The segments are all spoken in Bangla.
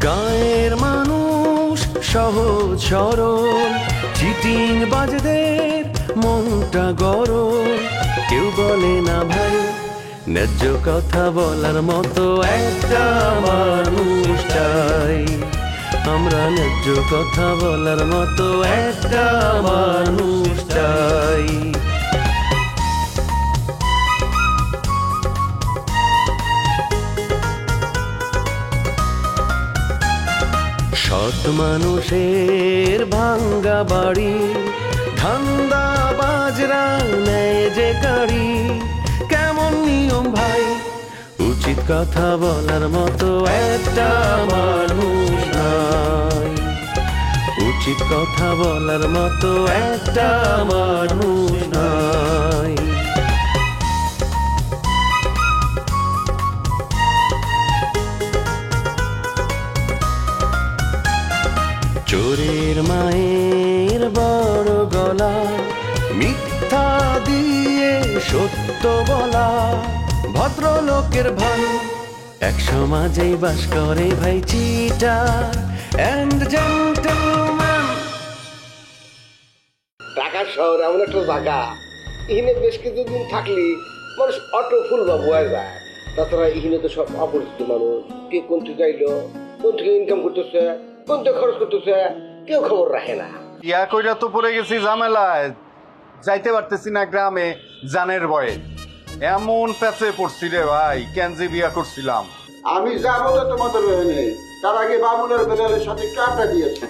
গায়ের মানুষ সহজ সরল, চিটিং বাজদের মনটা গরল। কেউ বলে না ভাই ন্যায্য কথা বলার মতো একটা মানুষ চাই। আমরা ন্যায্য কথা বলার মতো একটা মানুষ চাই। সৎ মানুষের ভাঙ্গা বাড়ি, ধান্দা বাজরা নেয় যে গাড়ি। কেমন নিয়ম ভাই, উচিত কথা বলার মতো একটা মানুষ নাই। উচিত কথা বলার মতো একটা মানুষ নাই। চোরের মায়ের বড় গলা, মিথ্যা দিয়ে সত্য বলা। ভদ্রলোকের ভাই এক সমাজেই বাস করে ভাই চিটার এন্ড জেন্টলম্যান। ঢাকা শহর এমন একটা জায়গা, এখানে বেশ কিছুদিন থাকলে মানুষ অটো ফুল বা বয়ে যায়। তাছাড়া এখানে তো সব অপরিচিত মানুষ, কে কোন থেকে আইলো, কোন থেকে ইনকাম করতেছে, কোন থেকে খরচ করতেছে, কেউ খবর রাখে না। ইয়া কইরা তো পড়ে গেছি ঝামেলায়, যাইতে পারতেছি না গ্রামে জানের ভয়ে। এমন প্যাচে পড়ছি রে ভাই, কেন যে বিয়া করছিলাম। আমি যাবো তো তোমাদের ওখানে, তার আগে বাবুলের বেলালের সাথে কাটা দিয়েছে।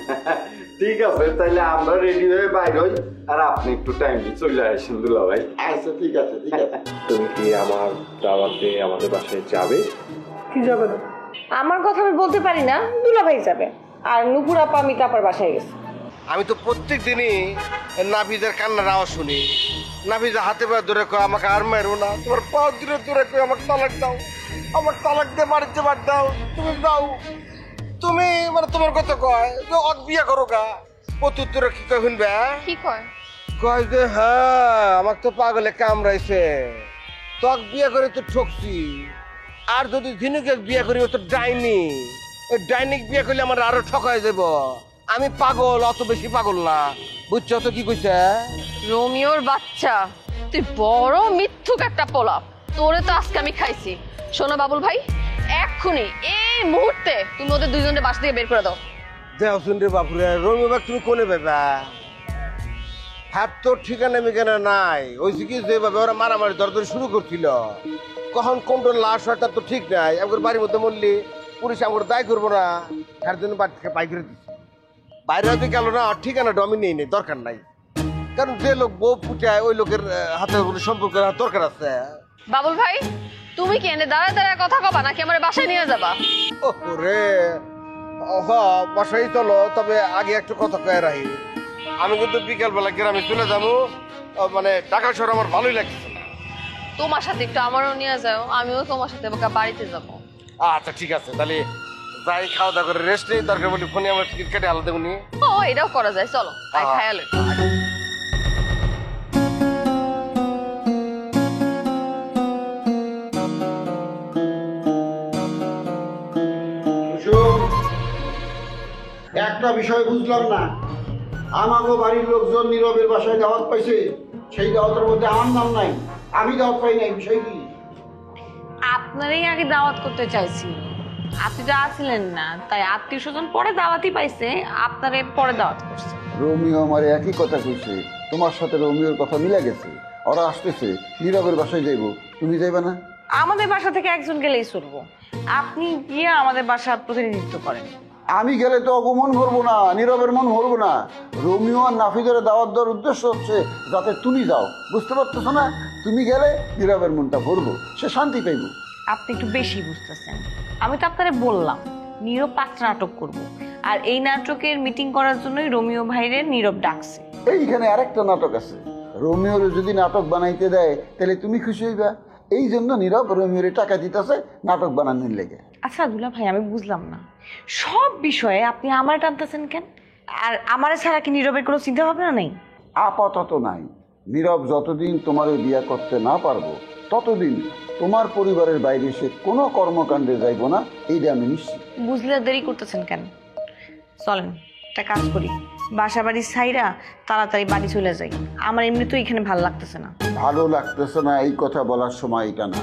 ঠিক আছে, তাইলে আমরা রেডি হয়ে বাইর হই, আর আপনি একটু টাইমলি চলে আসেন দুলা ভাই। আচ্ছা ঠিক আছে ঠিক আছে। তুমি কি আমার দাওয়াতে আমাদের বাসায় যাবে? কি যাবে না? আমার কথা আমি বলতে পারি না, দুলাভাই যাবে। আর নুপুর আপা মিতা আপার বাসায় গেছে। আমি তো প্রত্যেক দিনই নাফিজের কান্নার আওয়াজ শুনি। নাফিজা হাতে পায়ে ধরে কয় আমাকে আর মেরো না, তোমার পা দূরে দূরে কয় আমাকে তালাক দাও, আমার তালাক দিয়ে বাড়িতে বাদ দাও, তুমি দাও। তুমি মানে তোমার কথা কয় যে অত বিয়া করো গা, প্রত্যুত্তরে কি কয় শুনবে? কি কয়? কয় যে হ্যাঁ আমাকে তো পাগলে কামড়াইছে, তোক বিয়ে করে তো ঠকছি। আর যদি ঝিনুকে বিয়ে করি ও তো ডাইনি, ওই ডাইনিক বিয়ে করলে আমার আরো ঠকাই দেব। আমি পাগল, অত বেশি পাগল না, বুঝছো তো কি কইছে? রোমিওর বাচ্চা, তুই বড় মিথ্যুক একটা পোলা। তোরে তো আজকে আমি খাইছি। শোনো বাবুল ভাই, এক্ষুনি এই মুহূর্তে তুমি ওদের দুইজনের বাসা থেকে বের করে দাও। দেহ শুনরে বাপুরে, রমি বাগ তুমি কোনে ভেবা? হ্যাঁ তোর ঠিকানা মিকানা নাই। ওই কি যেভাবে ওরা মারামারি দরদর শুরু করছিল, কখন কোনটা লাশ হয় তার তো ঠিক নাই। আমার বাড়ির মধ্যে মরলি পুলিশ আমার দায় করবো না, তার জন্য বাড়ি থেকে বাইক করে দিচ্ছি। বাইরে হয়তো গেল না, ঠিকানা ডমি নেই নেই, দরকার নাই। কারণ যে লোক বউ পুটায় ওই লোকের হাতে সম্পর্ক দরকার আছে। বাবুল ভাই, তুমি কি এনে দাঁড়ায় দাঁড়ায় কথা কবা নাকি আমার বাসায় নিয়ে যাবা? ওরে বাসায় চলো, তবে আগে একটু কথা কয়ে রাখি। আমি কিন্তু বিকেলবেলা গ্রামে চলে যাবো, মানে ঢাকা শহর আমার ভালোই লাগছে। তোমার সাথে একটু আমারও নিয়ে যাও, আমিও তোমার সাথে বাড়িতে যাবো। আচ্ছা ঠিক আছে, তাহলে যাই, খাওয়া দাওয়া করে রেস্ট নেই, দরকার বলি ফোনে আমরা টিকিট কেটে আলাদা দেবো নি। ও এটাও করা যায়, চলো খায়াল। একটা বিষয় বুঝলাম না, আমাগো বাড়ির লোকজন নীরবের বাসায় দাওয়াত পাইছে, সেই দাওয়াতের মধ্যে আমার নাম নাই, আমি দাওয়াত পাই নাই, বিষয় কি? আপনারই আগে দাওয়াত করতে চাইছি, আপনি তো আসলেন না, তাই আত্মীয় স্বজন পরে দাওয়াতই পাইছে, আপনারে পরে দাওয়াত করছে। রোমিও আমার একই কথা কইছে, তোমার সাথে রোমিওর কথা মিলে গেছে। ওরা আসতেছে, নীরবের বাসায় যাইবো, তুমি যাইবা না? আমাদের বাসা থেকে একজন গেলেই চলবো, আপনি গিয়ে আমাদের বাসার প্রতিনিধিত্ব করেন। আমি গেলে তো অপমান করবো না, নীরবের মন ভরবো না। রোমিও আর নাফিজের দাওয়াত দেওয়ার উদ্দেশ্য হচ্ছে যাতে তুমি যাও, বুঝতে পারতেছো না? তুমি গেলে নীরবের মনটা ভরবো, সে শান্তি পাইব। আপনি একটু বেশি বুঝতেছেন। আমি তো আপনারে বললাম নীরব 5টা নাটক করব, আর এই নাটকের মিটিং করার জন্যই রোমিও ভাইরে নীরব ডাকছে। এইখানে আরেকটা নাটক আছে, রোমিওর যদি নাটক বানাইতে দেয় তাহলে তুমি খুশি হইবা। এই জন্য নীরব রোমিওরে টাকা দিতেছে নাটক বানানোর লেগে। আচ্ছা দুলা ভাই, আমি বুঝলাম না, সব বিষয়ে আপনি আমার টানতেছেন কেন? আর আমারে ছাড়া কি নীরবের কোনো চিন্তা ভাবনা নেই? আপাতত নাই। নীরব যতদিন তোমার বিয়া করতে না পারবো ততদিন তোমার পরিবারের বাইরে সে কোনো কর্মকাণ্ডে যাইব না, এইটা আমি নিশ্চিত। বুঝলে আর দেরি করতেছেন কেন? চলেন একটা কাজ করি, বাসা বাড়ি ছাইরা তাড়াতাড়ি বাড়ি চলে যাই। আমার এমনি তো এখানে ভালো লাগতেছে না। ভালো লাগতেছে না এই কথা বলার সময় এটা না।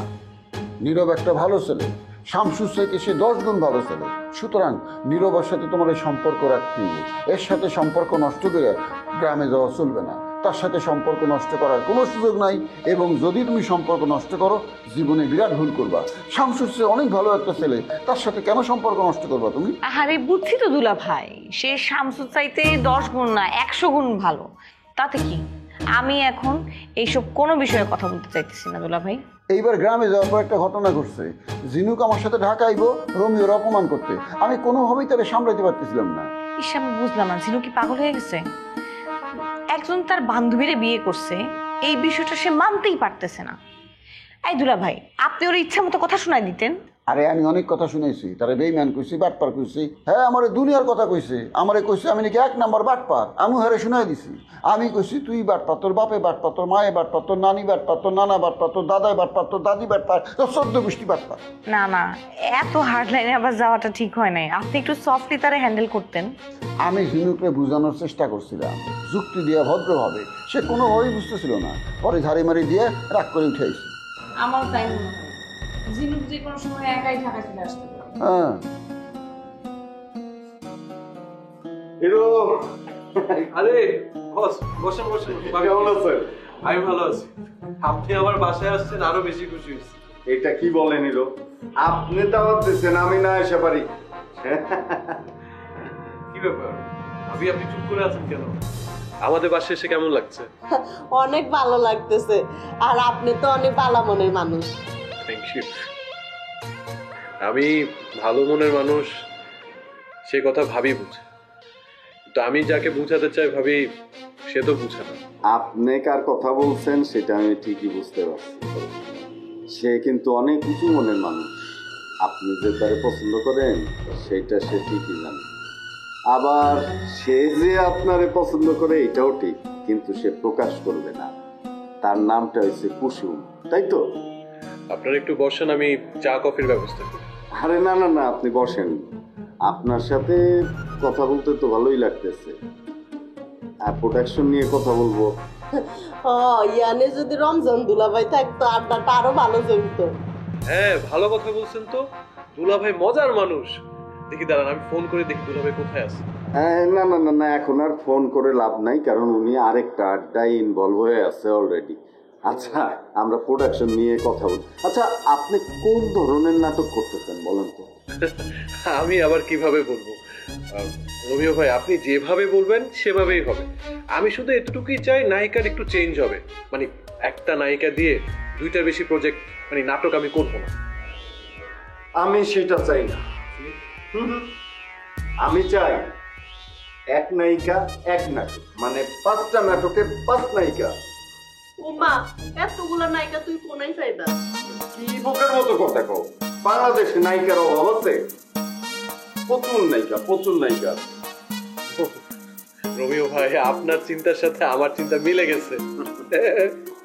নীরব একটা ভালো ছেলে, শামসুর চাইতে সে 10 গুণ ভালো ছেলে। সুতরাং নীরবের সাথে তোমার এই সম্পর্ক রাখতে হবে। এর সাথে সম্পর্ক নষ্ট করে গ্রামে যাওয়া চলবে না। তার সাথে সম্পর্ক নষ্ট করার কোনো সুযোগ নাই, এবং যদি তুমি সম্পর্ক নষ্ট করো জীবনে বিরাট ভুল করবা। শামসুর চেয়ে অনেক ভালো একটা ছেলে, তার সাথে কেন সম্পর্ক নষ্ট করবা তুমি? আরে বুঝছি তো দুলা ভাই, সে শামসুর চাইতে 10 গুণ না 100 গুণ ভালো। তাতে কি, আমি এখন এইসব কোনো বিষয়ে কথা বলতে চাইতেছি না দুলা ভাই। এইবার গ্রামে যাওয়ার পর একটা ঘটনা ঘটছে। জিনুক আমার সাথে ঢাকা আইবো রোমিওর অপমান করতে, আমি কোনোভাবেই তাকে সামলাইতে পারতেছিলাম না। ইস, আমি বুঝলাম না, ঝিনু কি পাগল হয়ে গেছে? একজন তার বান্ধবীরে বিয়ে করছে, এই বিষয়টা সে মানতেই পারতেছে না। এই দুলা ভাই, আপনি ওর ইচ্ছা মতো কথা শোনায় দিতেন। আরে আমি অনেক কথা শুনেছি, তারা বেইমান কইছি, বাটপার কইছি। হ্যাঁ, আমার দুনিয়ার কথা কইছে, আমারে কইছে আমি নাকি 1 নাম্বার বাটপার। আমি হারে শুনাই দিছি। আমি কইছি তুই বাটপার, তোর বাপে বাটপার, তোর মায়ে বাটপার, তোর নানি বাটপার, তোর নানা বাটপার, তোর দাদাই বাটপার, তোর দাদি বাটপার, তোর 14 গোষ্ঠী বাটপার। না না, এত হার্ড লাইনে আবার যাওয়াটা ঠিক হয় নাই। আপনি একটু সফটলি তারে হ্যান্ডেল করতেন। আমি ঝিনুককে বোঝানোর চেষ্টা করছিলাম যুক্তি দিয়ে, ভদ্রভাবে। সে কোনোভাবেই বুঝতেছিল না। পরে ঝাড়ি মারি দিয়ে রাগ করে উঠেছি। আমার তাই মনে হয়, ঝিনুক যে কোনো সময় একাই ঢাকা চলে আসতে পারে। হ্যাঁ, হিরো, আরে বস, বসেন বসেন। কেমন আছেন? আমি ভালো আছি। আপনি আমার বাসায় আসছেন, আরো বেশি খুশি হয়েছি। এটা কি বলেন হিরো? আপনি দাওয়াত দিচ্ছেন, আমি না এসে পারি? কি ব্যাপার আপনি চুপ করে আছেন কেন? আমাদের বাসায় এসে কেমন লাগছে? অনেক ভালো লাগতেছে, আর আপনি তো অনেক ভালো মনের মানুষ। Thank you. আমি ভালো মনের মানুষ, সে কথা ভাবি বুঝে, তো আমি যাকে বুঝাতে চাই ভাবি সে তো বুঝে না। আপনি কার কথা বলছেন সেটা আমি ঠিকই বুঝতে পারছি। সে কিন্তু অনেক উঁচু মনের মানুষ। আপনি যে তারে পছন্দ করেন সেটা সে ঠিকই জানে। আবার সে যে আপনারে পছন্দ করে এটাও ঠিক, কিন্তু সে প্রকাশ করবে না। তার নামটা হচ্ছে কুসুম, তাই তো? আপনারা একটু বসেন, আমি চা কফির ব্যবস্থা করি। আরে না না না, আপনি বসেন। আপনার সাথে কথা বলতে তো ভালোই লাগতেছে। আর প্রোডাকশন নিয়ে কথা বলবো। ইয়ানে যদি রমজান দুলাভাই থাকতো আড্ডাটা আরো ভালো জমতো। হ্যাঁ, ভালো কথা বলছেন তো। দুলাভাই মজার মানুষ। দেখি দাঁড়ান, আমি ফোন করে দেখি দুলাভাই কোথায় আছে। না না না না, এখন আর ফোন করে লাভ নাই, কারণ উনি আরেকটা আড্ডায় ইনভলভ হয়ে আছে অলরেডি। আচ্ছা, আমরা প্রোডাকশন নিয়ে কথা বলি। আচ্ছা, আপনি কোন ধরনের নাটক করতেছেন বলেন তো? আমি আবার কিভাবে বলবো? রোমিও ভাই, আপনি যেভাবে বলবেন সেভাবেই হবে। আমি শুধু এতটুকুই চাই, নায়িকার একটু চেঞ্জ হবে। মানে একটা নায়িকা দিয়ে 2টার বেশি প্রজেক্ট, মানে নাটক আমি করবো না। আমি সেটা চাই না। আমি চাই এক নায়িকা এক নাটক, মানে 5টা নাটকে 5 নায়িকা। ওমা, এতগুলা নায়িকা তুই কোনায় চাইবা? কি বোকার মতো কথা কও? বাংলাদেশে নায়িকার অভাব আছে? প্রচুর নায়িকা, প্রচুর নায়িকা। রোমিও ভাই, আপনার চিন্তার সাথে আমার চিন্তা মিলে গেছে।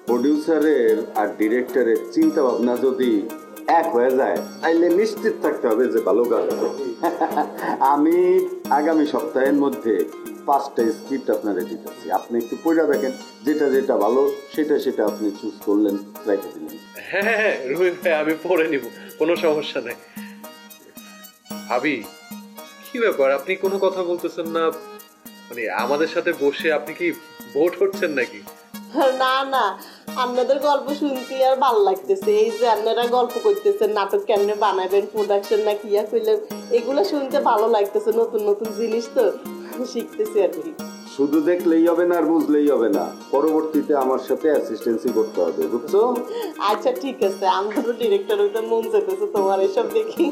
প্রডিউসারের আর ডিরেক্টরের চিন্তা ভাবনা যদি এক হয়ে যায় তাইলে নিশ্চিত থাকতে হবে যে ভালো কাজ হবে। আমি আগামী সপ্তাহের মধ্যে 5টা স্ক্রিপ্ট আপনারা দিতেছি। আপনি একটু পড়া দেখেন, যেটা যেটা ভালো সেটা সেটা আপনি চুজ করলেন, রেখে দিলেন। হ্যাঁ হ্যাঁ রুমি ভাই, আমি পড়ে নিব, কোনো সমস্যা নাই। ভাবি, কি ব্যাপার আপনি কোনো কথা বলতেছেন না? মানে আমাদের সাথে বসে আপনি কি ভোট হচ্ছেন নাকি? না না, আপনাদের গল্প শুনছি আর ভালো লাগতেছে। এই যে আপনারা গল্প করতেছেন, নাটক কেমনে বানাবেন, প্রোডাকশন না কিয়া করলেন, এগুলো শুনতে ভালো লাগতেছে। নতুন নতুন জিনিস তো শিখতেছি আর কি। শুধু দেখলেই হবে না আর বুঝলেই হবে না, পরবর্তীতে আমার সাথে অ্যাসিস্ট্যান্সি করতে হবে, বুঝছো? আচ্ছা ঠিক আছে, আমারও ডিরেক্টর হইতে মন যেতেছে তোমার এসব দেখি।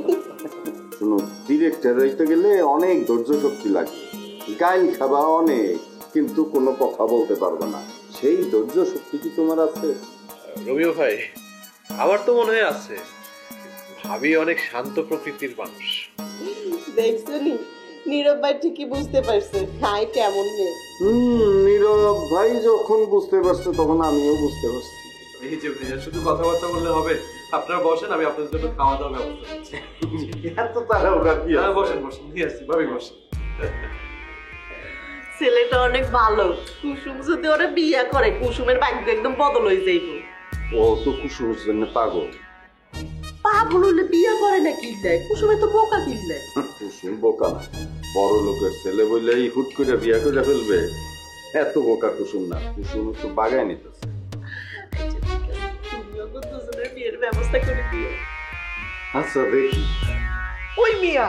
শুনো, ডিরেক্টর হইতে গেলে অনেক ধৈর্য শক্তি লাগে, গাইল খাবা অনেক, কিন্তু কোনো কথা বলতে পারবে না। সেই ধৈর্য শক্তি কি তোমার আছে? রোমিও ভাই, আমার তো মনে হয় আছে। ভাবি অনেক শান্ত প্রকৃতির মানুষ। দেখছো নি, নীরব ভাই ঠিকই বুঝতে পারছে হাই কেমন মেয়ে। নীরব ভাই যখন বুঝতে পারছে তখন আমিও বুঝতে পারছি। এই যে ভাইয়া, শুধু কথাবার্তা বললে হবে? আপনারা বসেন, আমি আপনাদের জন্য খাওয়া দাওয়ার ব্যবস্থা করছি। এত তাড়াহুড়া কি আছে? বসেন বসেন, নিয়ে আসছি, ভাবি বসেন। ছেলেটা অনেক ভালো। কুসুম যদি ওরা বিয়ে করে কুসুমের ভাগ্য একদম বদল হয়ে যাইব। ও তো কুসুমের জন্য পাগল। পাগল হলে বিয়ে করে না কিনলে, কুসুমে তো বোকা কিনলে। কুসুম বোকা না, বড় লোকের ছেলে বললেই হুট করে বিয়া করে ফেলবে, এত বোকা কুসুম না। কুসুম একটু বাগায় নিতেছে। তুমিও তো দুজনের বিয়ের ব্যবস্থা করে দিও। আচ্ছা দেখি। ওই মিয়া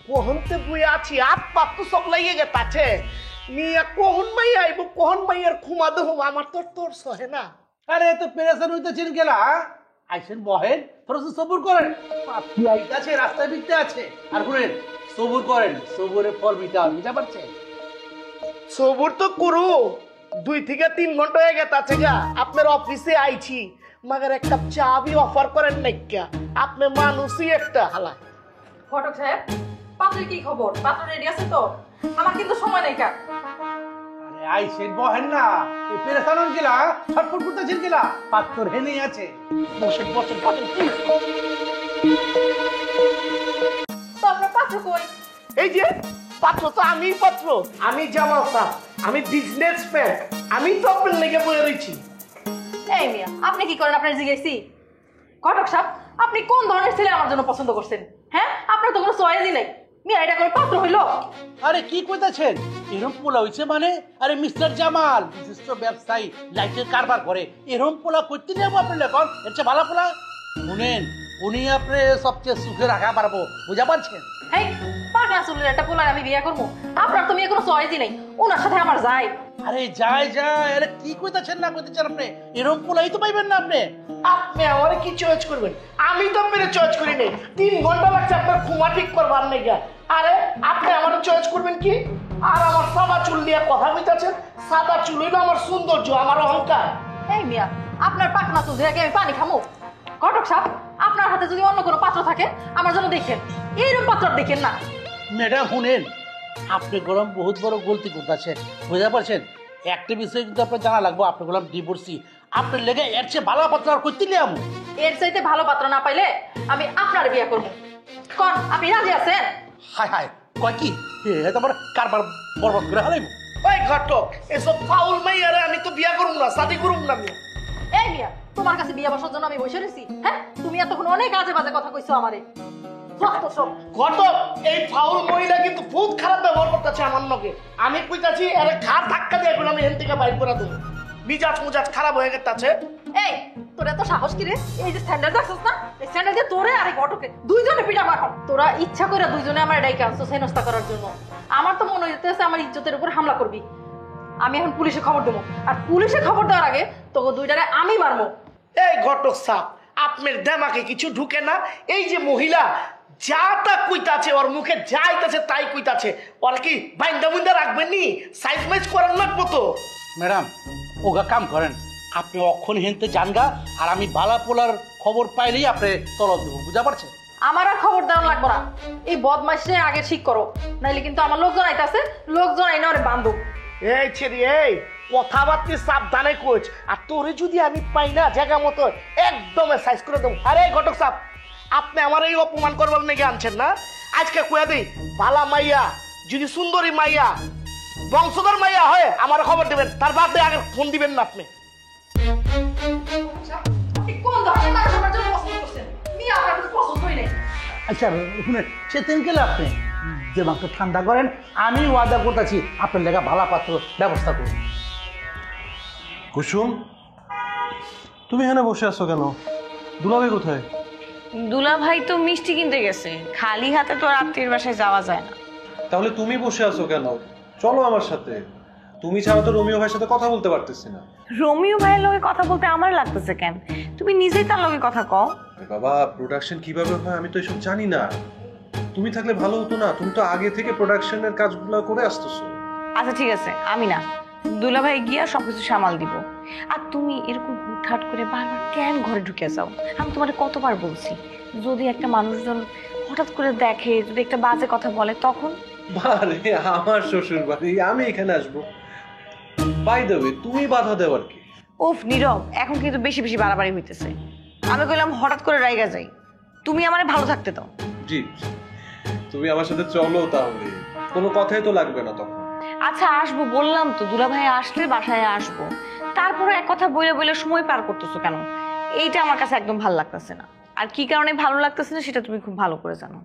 কোহনতে বই আছি আত পাত তো সব লাগিয়ে গেছে মিয়া কোহন মাই আইব কোহন মাইয়ার খুমা দেহ আমার তোর সহে না। আরে তো পেরেশান হইতেছেন গেলা, আইসেন বহেন, থোড়া সবুর করেন। পাখি আইতাছে, রাস্তায় বিকতে আছে, আর শুনেন সবুর করেন, সবুরের ফল মিটা পারছেন। সবুর তো করু 2 থেকে 3 ঘন্টা হয়ে গেছে গা আপনার অফিসে আইছি, মাগার এক কাপ চা বি অফার করেন নাইকা। আপনি মানুষই একটা হালা। ফটক সাহেব, পাত্রের কি খবর? পাত্র রেডি আছে তো? আমার কিন্তু সময় নেই কা। আরে আইসেন বহেন না, এই পেরেশান হন গেলা, ছটফট করতেছেন গেলা, পাত্র হেনেই আছে। বসেন বসেন বসেন। তো আপনার পাত্র কই? এই যে পাত্র তো আমি, পাত্র আমি জামাল স্যার, আমি বিজনেসম্যান, আমি তো আপনার লেগে বয়ে রয়েছি। এই মিয়া, আপনি কি করেন? আপনার জিজ্ঞেসি ঘটক সাহেব, আপনি কোন ধরনের ছেলে আমার জন্য পছন্দ করছেন? হ্যাঁ, আপনার তো কোনো চয়েসই নাই। মিয়া, এটা করে পাত্র হইলো? আরে কি কইতাছেন? এরম পোলা হইছে মানে? আরে মিস্টার জামাল বিশিষ্ট ব্যবসায়ী, লাইটের কারবার করে, এরম পোলা করতে যাবো আপনার লেখন? এর চেয়ে ভালো পোলা শুনেন, উনি আপনি সবচেয়ে সুখে রাখা পারবো, বুঝা পারছেন? হেই, পাগলা চুলের একটা পোলার আমি বিয়ে করবো? আপনার তো মেয়ে কোনো চয়েসই নাই, ওনার সাথে আমার যায়। আরে যায়, আরে কি কইতাছেন না কইতেছেন আপনি? এরম পোলাই তো পাইবেন না আপনি। আপনি আমার কি চয়েস করবেন? আমি তো আপনার চয়েস করি নাই, 3 ঘন্টা লাগছে আপনার খুমা ঠিক করবার নেই। আরে আপনি আমার চয়েস করবেন কি? আর আমার সাদা চুল নিয়ে কথা কইতাছেন? সাদা চুল হইলো আমার সৌন্দর্য, আমার অহংকার। এই মিয়া, আপনার পাকনা চুল দিয়ে আমি পানি খামো? ঘটক সাহেব, আপনার হাতে যদি অন্য কোনো পাত্র থাকে আমার জন্য দেখেন, এইরকম পাত্র দেখেন না। ম্যাডাম শুনেন, আপনি গরম বহুত বড় গলতি করতেছেন, বুঝতে পারছেন? একটা বিষয় কিন্তু আপনার জানা লাগবো, আপনি গরম ডিভোর্সি, আপনার লেগে এর চেয়ে ভালো পাত্র আর করতে নিয়ে আমু। এর চাইতে ভালো পাত্র না পাইলে আমি আপনার বিয়ে করবো। কোন আপনি রাজি আছেন? হায় হায়, কয় কি তোমার কারবার বরবাদ করে হারাইব? ওই ঘটক, এসব ফাউল মাইয়ারে আমি তো বিয়া করব না, শাদি করব না আমি। এই মিয়া, তোমার কাছে বিয়ে বসার জন্য আমি বসে রয়েছি? হ্যাঁ, তুমি এতক্ষণ অনেক আজে বাজে কথা কইছো আমারে। ঘটক, এই ফাউল মহিলা কিন্তু বহুত খারাপ ব্যবহার করতেছে আমার লগে। আমি কইতাছি আরে ঘাড় ধাক্কা দিয়ে এখন আমি হেন থেকে বাইর করে দেবো। মিজাজ মুজাজ খারাপ হয়ে গেছে। এই, তোর এত সাহস কি রে? এই যে স্যান্ডেল দেখছস না, এই স্যান্ডেল দিয়ে তোরে আরে ঘটকে দুইজনে পিটা মারো। তোরা ইচ্ছা করে দুইজনে আমার ডাইকে আনছো হেনস্থা করার জন্য। আমার তো মনে হইতেছে আমার ইজ্জতের উপর হামলা করবি। আমি এখন পুলিশে খবর দেবো, আর পুলিশে খবর দেওয়ার আগে তোকে দুইটারে আমি মারবো। এই ঘটক সাহেব, আপনার দেমাকে কিছু ঢুকে না? এই যে মহিলা যা তা কইতাছে, ওর মুখে যা আইতাছে তাই কইতাছে, ওর কি বাইন্দা বুন্দা রাখবেন নি? সাইজ মাইজ করার লাগবো তো। ম্যাডাম ওগা কাম করেন, আপনি অক্ষণ হেনতে জানগা, আর আমি বালা পোলার খবর পাইলেই আপনি তলব দেবো, বুঝা পারছেন? আমার আর খবর দেওয়া লাগবো না। এই বদমাইশে আগে ঠিক করো, নাইলে কিন্তু আমার লোকজন আইতাছে, লোকজন আইনা ওরে বান্ধব। এই ছেড়ি, এই কথাবার্তি সাবধানে কোচ, আর তোরে যদি আমি পাই না জায়গা মতো একদম সাইজ করে দেবো। আরে ঘটক সাহেব, আপনি আমার এই অপমান করবার নাকি আনছেন না? আজকে কয়া দিই, বালা মাইয়া যদি সুন্দরী মাইয়া বংশধর মাইয়া হয় আমার খবর দেবেন, তার বাদে আগে ফোন দিবেন না আপনি। কোন ধরনের মানুষ আমার জন্য পছন্দ করছেন? মিয়া, আমার কিছু পছন্দই নেই। আচ্ছা শুনে সেদিন গেলে আপনি যে মাত্র ঠান্ডা করেন, আমি ওয়াদা করতেছি আপনার লেখা ভালো পাত্র ব্যবস্থা করুন। কুসুম, তুমি এখানে বসে আছো কেন? দুলাভাই কোথায়? দুলা ভাই তো মিষ্টি কিনতে গেছে, খালি হাতে তো আত্মীয়ের বাসায় যাওয়া যায় না। তাহলে তুমি বসে আছো কেন? চলো আমার সাথে। তুমি ছাড়া তো রোমিও ভাইয়ের সাথে কথা বলতে পারতেছি না। রোমিও ভাইয়ের লগে কথা বলতে আমার লাগতেছে কেন? তুমি নিজেই তার লগে কথা কও। বাবা, প্রোডাকশন কিভাবে হয় আমি তো এসব জানি না। তুমি থাকলে ভালো হতো না? তুমি তো আগে থেকে প্রোডাকশনের কাজগুলো করে আসতেছো। আচ্ছা ঠিক আছে, আমি না, দুলা ভাই গিয়া সবকিছু সামাল দিব। আর তুমি এরকম হুটহাট করে বারবার কেন ঘরে ঢুকে যাও? আমি তোমাকে কতবার বলছি, যদি একটা মানুষজন হঠাৎ করে দেখে, যদি একটা বাজে কথা বলে, তখন? আরে আমার শ্বশুর বাড়ি, আমি এখানে আসবো। বাই দ্য ওয়ে, তুমি বাধা দেওয়ার কি? ওফ নীরব, এখন কিন্তু বেশি বেশি বাড়াবাড়ি হইতেছে। আমি কইলাম হঠাৎ করে রাইগা যাই, তুমি আমারে ভালো থাকতে দাও। জি, তুমি আমার সাথে চলো, তাহলে কোনো কথাই তো লাগবে না তখন। আচ্ছা আসবো, বললাম তো দুলাভাই আসলে বাসায় আসবো। তারপরে এক কথা বইলে বইলে সময় পার করতেছো কেন? এইটা আমার কাছে একদম ভালো লাগতেছে না। আর কি কারণে ভালো লাগতেছে না সেটা তুমি খুব ভালো করে জানো।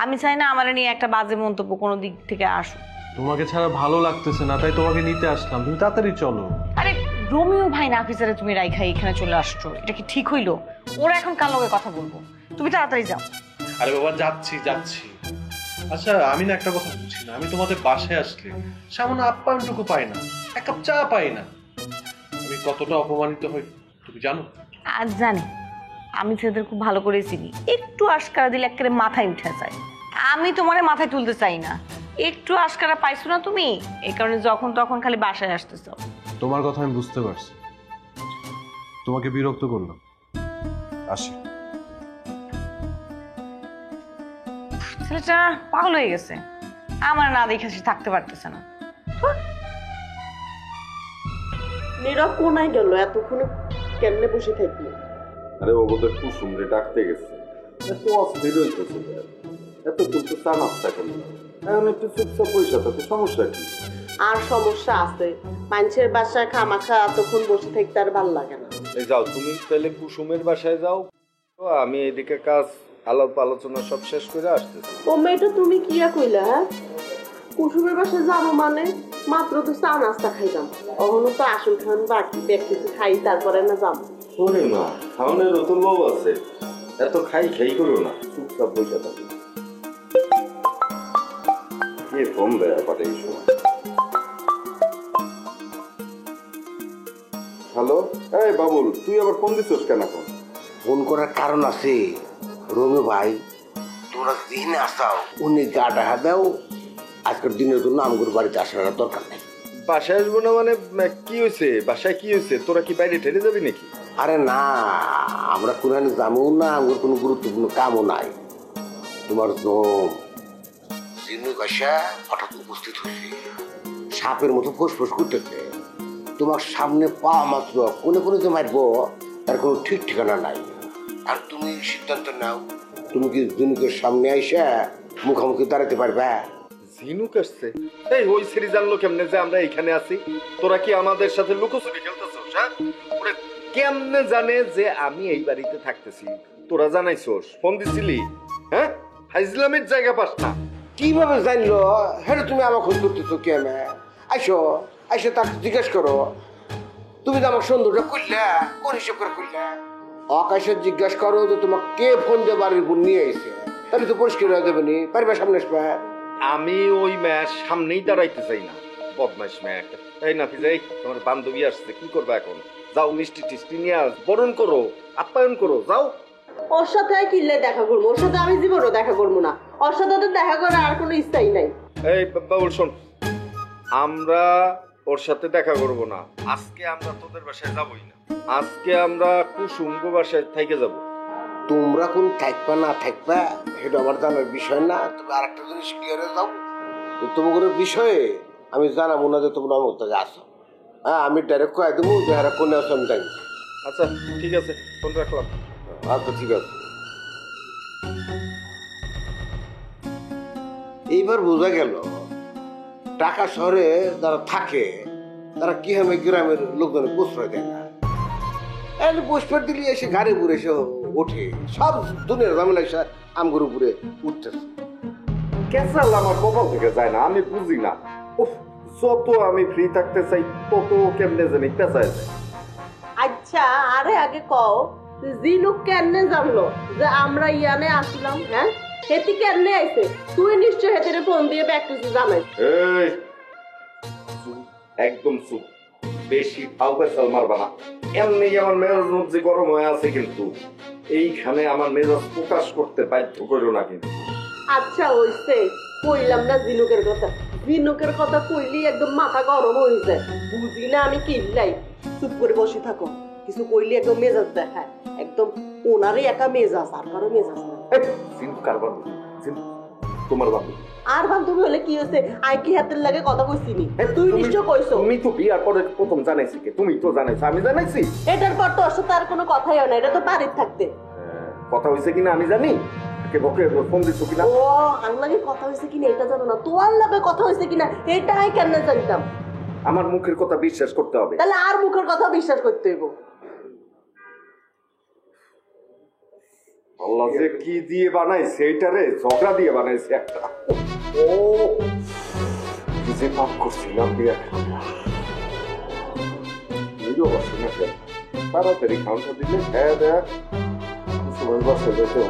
আমি চাই না আমার নিয়ে একটা বাজে মন্তব্য কোনো দিক থেকে আসুক। তোমাকে ছাড়া ভালো লাগতেছে না, তাই তোমাকে নিতে আসলাম। তুমি তাড়াতাড়ি চলো। আরে রোমিও ভাই নাফিসারে তুমি রাইখা এখানে চলে আসছো, এটা কি ঠিক হইলো? ওরা এখন কার লগে কথা বলবো? তুমি তাড়াতাড়ি যাও। আরে বাবা, যাচ্ছি যাচ্ছি। আচ্ছা, আমি না একটা কথা বুঝছি না, আমি তোমাদের বাসায় আসলে সামান্য আপ্যায়নটুকু পাই না, এক কাপ চা পাই না। আমি কতটা অপমানিত হই তুমি জানো? আজ জানি, আমি ছেলেদের খুব ভালো করে চিনি। একটু আশকারা দিলে একেবারে মাথায় উঠে যায়। আমি তোমারে মাথায় তুলতে চাই না, একটু আশকারা পাইছো না তুমি, এই কারণে যখন তখন খালি বাসায় আসতেছো। তোমার কথা আমি বুঝতে পারছি, তোমাকে বিরক্ত করলাম, আসি। ছেলেটা পাগল হয়ে গেছে, আমার না দেখে সে থাকতে পারতেছে না। নীরব কোনায় গেল? এতক্ষণে কেমনে বসে থাকলো? আরে ও বোধহয় কুসুমরে ডাকতে গেছে, এত অস্থির হইতেছে, এত কিন্তু চা নাস্তা করলো, এখন একটু চুপচাপ বসে থাকে, সমস্যা কি? আর সমস্যা আছে, মানুষের বাসায় খামাখা এতক্ষণ বসে থাকতে আর ভালো লাগে না। এই যাও, তুমি তাহলে কুসুমের বাসায় যাও, আমি এদিকে কাজ আলাপ আলোচনা সব শেষ করে আসতেছি। ও মেয়েটা তুমি কিয়া কইলা? হ্যাঁ, কুসুমের বাসায় যাবো মানে মাত্র তো চা নাস্তা খাইলাম, অহনো তো আসল খান বাকি ব্যাগ কিছু খাই তারপরে না যাবো। ওরে মা, খাওয়ানোর নতুন বউ আছে, এত খাই খাই করো না, চুপচাপ বসে থাকো। কে ফোন দেয় আবার এই সময়? হ্যালো, এই বাবুল, তুই আবার ফোন দিছিস কেন এখন? ফোন করার কারণ আছে রমি ভাই, তোরা দিনে আসাও উনি গা ডাহা দাও, আজকের দিনের জন্য আমগুর বাড়িতে আসার দরকার নেই। বাসায় আসবো না মানে কি হয়েছে? বাসায় কি হয়েছে? তোরা কি বাইরে ঠেলে যাবি নাকি? আরে না, আমরা কোরআনে যাবো না, আমার কোনো গুরুত্বপূর্ণ কামও নাই। তোমার বাসা হঠাৎ উপস্থিত হয়েছে, সাপের মতো ফোঁস করতেছে। তোমার সামনে পাওয়া মাত্র কোনে কোনে যে মারবো তার কোনো ঠিক ঠিকানা নাই। আর তুমি সিদ্ধান্ত নাও, তুমি কি জিনুকের সামনে আইসা মুখোমুখি দাঁড়াতে পারবে? ঝিনুক আসছে? এই ওই সিরি জানলো কেমনে যে আমরা এখানে আছি? তোরা কি আমাদের সাথে লুকোচুরি খেলতেছস? হ্যাঁ, ওরে কেমনে জানে যে আমি এই বাড়িতে থাকতেছি? তোরা জানাইছস? ফোন দিছিলি? হ্যাঁ, হাইজলামের জায়গা পাস না। কিভাবে জানলো? হ্যাঁ, তুমি আমার খোঁজ করতেছো কেমন? আইসো তাকে জিজ্ঞেস করো, তুমি তো আমার সৌন্দর্য করলে, কোন হিসেব করে করলে? আকাশে জিজ্ঞাসা করো যে তোমার কে ফোন দিয়ে বাড়ির উপর নিয়ে আইছে, তাহলে তো পরিষ্কার হয়ে যাবে নি। পারবে সামনে আসবে? আমি ওই ম্যাচ সামনেই দাঁড়াইতে চাই না, বদমাইশ ম্যাচ। এই নাফিজ, এই তোমার বান্ধবী আসছে, কি করবে এখন? যাও, মিষ্টি টিষ্টি নিয়ে আস, বরণ করো, আপ্যায়ন করো, যাও। ওর সাথে কিনলে দেখা করবো, ওর সাথে আমি জীবনও দেখা করবো না, ওর সাথে তো দেখা করার আর কোনো ইচ্ছাই নাই। এই বাবুল শোন, আমরা ওর সাথে দেখা করব না। আজকে আমরা তোদের বাসায় যাবই না, আজকে আমরা কুসুমগো বাসায় থেকে যাব। তোমরা কোন থাকবা না থাকবা সেটা আমার জানার বিষয় না। তবে আর একটা জিনিস ক্লিয়ার হয়ে যাও, তোমাদের বিষয়ে আমি জানাবো না যে তোমরা আমার থেকে আসো। হ্যাঁ, আমি ডাইরেক্ট কয়ে দেবো যে হ্যাঁ কোনে আসো আমি জানি। আচ্ছা ঠিক আছে, ফোন রাখলাম। আচ্ছা ঠিক আছে। এইবার বোঝা গেল ঢাকা শহরে যারা থাকে তারা কি হবে গ্রামের লোকজনের প্রশ্রয় দেয় না। পোস্টপেড দিলে এসে গাড়ি উপরে এসে ওঠে, সব দুনিয়ার ঝামেলা এসে আমগুর উপরে উঠতেছে। ক্যাসাল আমার কপাল থেকে যায় না, আমি বুঝি না। উফ, যত আমি ফ্রি থাকতে চাই তত কেমনে জানি পেঁচায় যায়। আচ্ছা, আরে আগে কও জিনুক কেমনে জানলো যে আমরা ইয়ানে আসলাম? হ্যাঁ, হেতি কেমনে আইছে? তুই নিশ্চয় হেতিরে ফোন দিয়ে প্র্যাকটিস জানাই। এই চুপ, একদম চুপ, বেশি ফাউ পেঁচাল মারবা না। এমনি আমার মেজাজ মধ্যে গরম হয়ে আছে, কিন্তু এইখানে আমার মেজাজ প্রকাশ করতে বাধ্য করো না কিন্তু। আচ্ছা হইছে, কইলাম না জিনুকের কথা, জিনুকের কথা কইলি একদম মাথা গরম হয়ে যায়। বুঝি না আমি কিল্লাই। চুপ করে বসে থাকো, কিছু কইলি একদম মেজাজ দেখায়, একদম ওনারই একা মেজাজ, আর কারো মেজাজ না। তোমার বান্ধবী। আর বান্ধবী হলে কি হয়েছে? আই কি হাতের লাগে কথা কইছিনি, তুই নিশ্চয় কইছো। তুমি তো বিয়ার পরে প্রথম জানাইছি কে? তুমি তো জানাইছো, আমি জানাইছি? এটার পর তোর সাথে আর কোনো কথাই হয় না, এটা তো বাড়ির থাকতে। কথা হয়েছে কিনা আমি জানি, কে বকে ফোন দিছো কিনা? ও আর লাগে কথা হয়েছে কিনা এটা জানো না, তোর লাগে কথা হয়েছে কিনা এটা আমি কেমনে জানতাম? আমার মুখের কথা বিশ্বাস করতে হবে। তাহলে আর মুখের কথা বিশ্বাস করতে হইব। আল্লাহ যে কি দিয়ে বানাইছে এইটারে, ঝগড়া দিয়ে বানাইছে একটা। ও কি যে পাপ করছিলাম বিয়া তাড়াতাড়ি খাওয়া দিলে হ্যাঁ দেখ সময় বসে যেতে